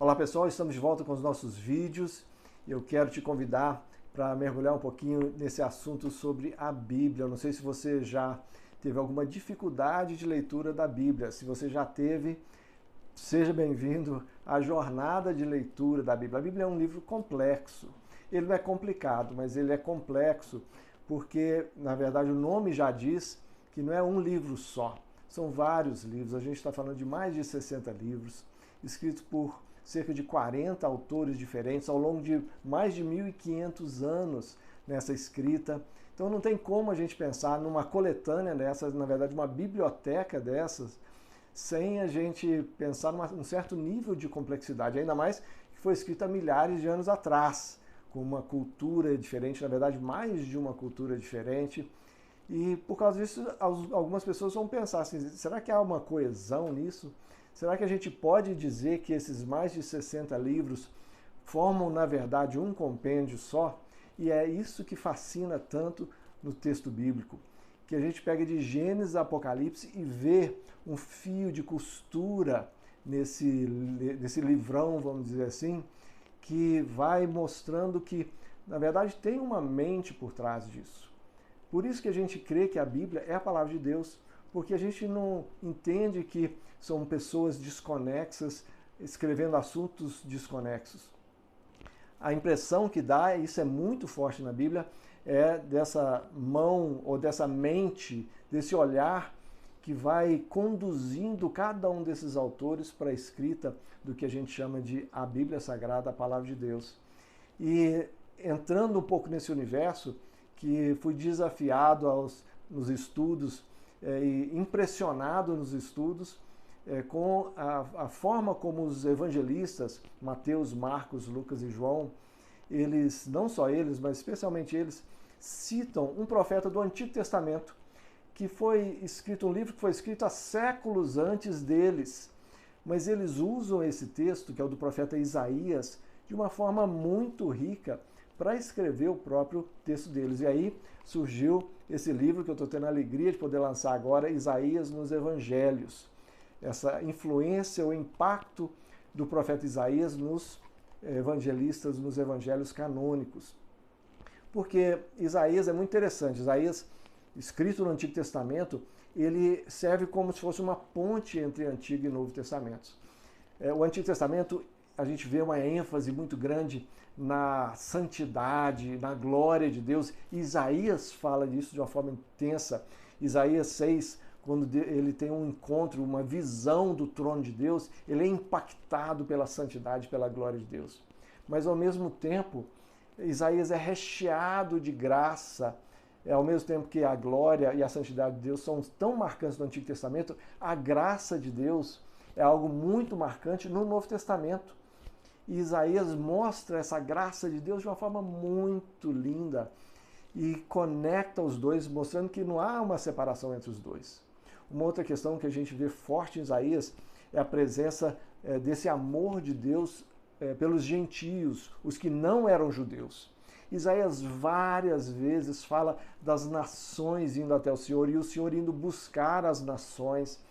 Olá pessoal, estamos de volta com os nossos vídeos e eu quero te convidar para mergulhar um pouquinho nesse assunto sobre a Bíblia. Eu não sei se você já teve alguma dificuldade de leitura da Bíblia. Se você já teve, seja bem-vindo à jornada de leitura da Bíblia. A Bíblia é um livro complexo. Ele não é complicado, mas ele é complexo porque, na verdade, o nome já diz que não é um livro só. São vários livros. A gente está falando de mais de 60 livros, escritos por cerca de 40 autores diferentes ao longo de mais de 1.500 anos nessa escrita. Então não tem como a gente pensar numa coletânea dessas, na verdade uma biblioteca dessas, sem a gente pensar num certo nível de complexidade, ainda mais que foi escrita há milhares de anos atrás, com uma cultura diferente, na verdade mais de uma cultura diferente. E por causa disso, algumas pessoas vão pensar assim, será que há uma coesão nisso? Será que a gente pode dizer que esses mais de 60 livros formam, na verdade, um compêndio só? E é isso que fascina tanto no texto bíblico, que a gente pega de Gênesis a Apocalipse e vê um fio de costura nesse livrão, vamos dizer assim, que vai mostrando que, na verdade, tem uma mente por trás disso. Por isso que a gente crê que a Bíblia é a palavra de Deus, porque a gente não entende que são pessoas desconexas escrevendo assuntos desconexos. A impressão que dá, e isso é muito forte na Bíblia, é dessa mão ou dessa mente, desse olhar que vai conduzindo cada um desses autores para a escrita do que a gente chama de a Bíblia Sagrada, a Palavra de Deus. E entrando um pouco nesse universo, que fui desafiado nos estudos e impressionado nos estudos com a forma como os evangelistas, Mateus, Marcos, Lucas e João, eles, não só eles, mas especialmente eles, citam um profeta do Antigo Testamento, que foi escrito, um livro que foi escrito há séculos antes deles. Mas eles usam esse texto, que é o do profeta Isaías, de uma forma muito rica para escrever o próprio texto deles. E aí surgiu esse livro que eu estou tendo a alegria de poder lançar agora, Isaías nos Evangelhos. Essa influência, o impacto do profeta Isaías nos evangelistas, nos evangelhos canônicos. Porque Isaías é muito interessante. Isaías, escrito no Antigo Testamento, ele serve como se fosse uma ponte entre Antigo e Novo Testamentos. O Antigo Testamento, a gente vê uma ênfase muito grande na santidade, na glória de Deus. Isaías fala disso de uma forma intensa. Isaías 6, quando ele tem um encontro, uma visão do trono de Deus, ele é impactado pela santidade, pela glória de Deus. Mas ao mesmo tempo, Isaías é recheado de graça. Ao mesmo tempo que a glória e a santidade de Deus são tão marcantes no Antigo Testamento, a graça de Deus é algo muito marcante no Novo Testamento. E Isaías mostra essa graça de Deus de uma forma muito linda e conecta os dois, mostrando que não há uma separação entre os dois. Uma outra questão que a gente vê forte em Isaías é a presença desse amor de Deus pelos gentios, os que não eram judeus. Isaías várias vezes fala das nações indo até o Senhor e o Senhor indo buscar as nações.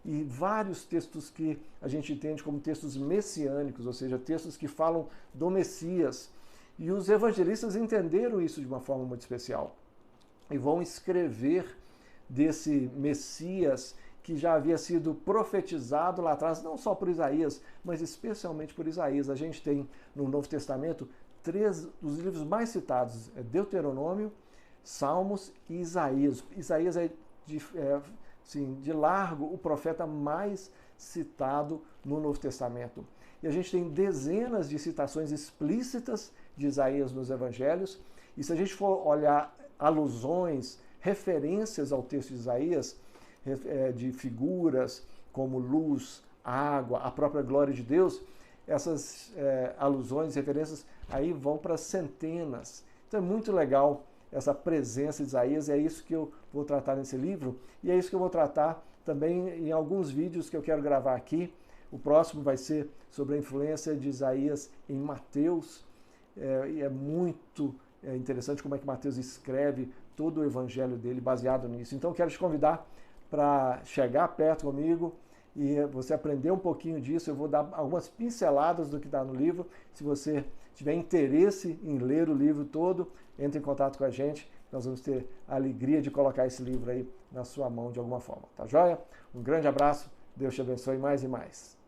E vários textos que a gente entende como textos messiânicos, ou seja, textos que falam do Messias. E os evangelistas entenderam isso de uma forma muito especial e vão escrever desse Messias que já havia sido profetizado lá atrás, não só por Isaías, mas especialmente por Isaías. A gente tem no Novo Testamento 3 dos livros mais citados, Deuteronômio, Salmos e Isaías. Isaías é de largo o profeta mais citado no Novo Testamento. E a gente tem dezenas de citações explícitas de Isaías nos Evangelhos. E se a gente for olhar alusões, referências ao texto de Isaías, de figuras como luz, água, a própria glória de Deus, essas alusões, referências aí vão para centenas. Então é muito legal essa presença de Isaías, é isso que eu vou tratar nesse livro, e é isso que eu vou tratar também em alguns vídeos que eu quero gravar aqui. O próximo vai ser sobre a influência de Isaías em Mateus, e é muito interessante como é que Mateus escreve todo o evangelho dele baseado nisso. Então quero te convidar para chegar perto comigo e você aprender um pouquinho disso. Eu vou dar algumas pinceladas do que está no livro. Se você tiver interesse em ler o livro todo, entre em contato com a gente. Nós vamos ter a alegria de colocar esse livro aí na sua mão de alguma forma. Tá joia? Um grande abraço. Deus te abençoe mais e mais.